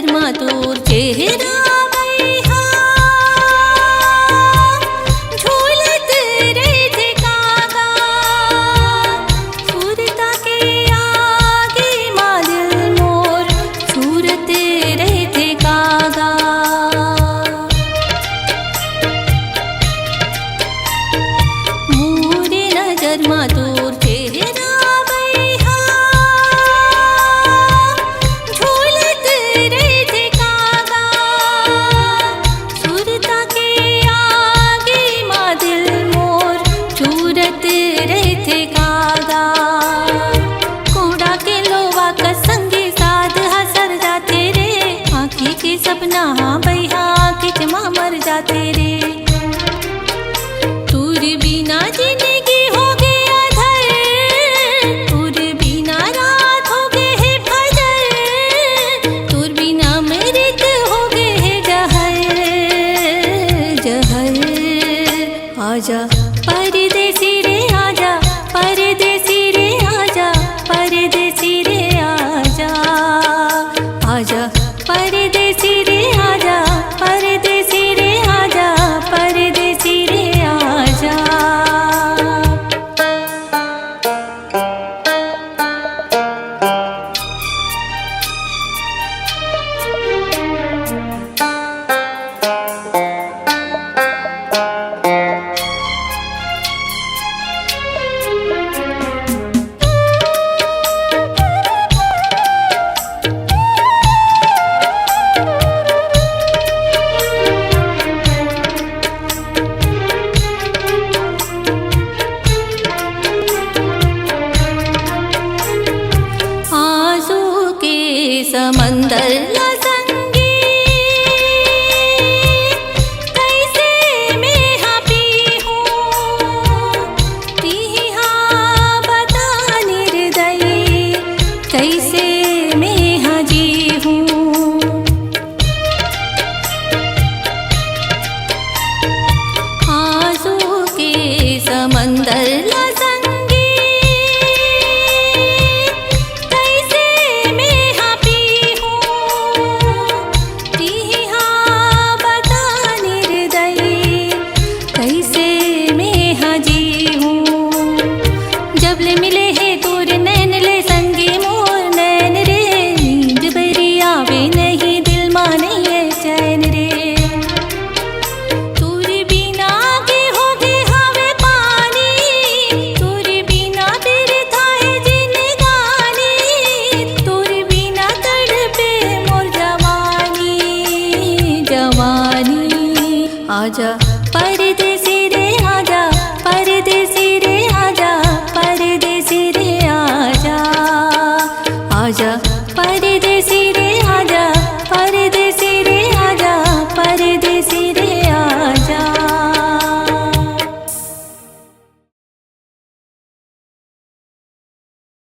नजरमा तोर चेहरा मैहा झूलत रहते कागा सूरता के आगे मादिल मोर सूरत रहते कागा मोरे नजरमा तोर चेहरा सपना बैहा किचमा मर जाते रे तूर बिना जिंदगी हो गया धर तूर बिना रात हो गए है फजर तूर बिना मृत हो गए है जहर जहर आजा परदेसी रे आजा परदेसी रे आजा परदेसी रे आजा आजा परदेसी रे आजा परदेसी रे आजा परदेसी रे आजा समंदर लसंगी कैसे मैं पी हूँ पीहा बता निर्दयी कैसे मैं जी हूँ आंसू के समंदर मिले है तोर नैन ले संगी मोर नैन रे नींद बरी आवे नहीं दिल माने है चैन रे तोर बिना के हो गए हवे पानी तोर बिना बिरथा है जिंदगानी तोर बिना तड़पे मोर जवानी जवानी आजा परदेसी रे आजा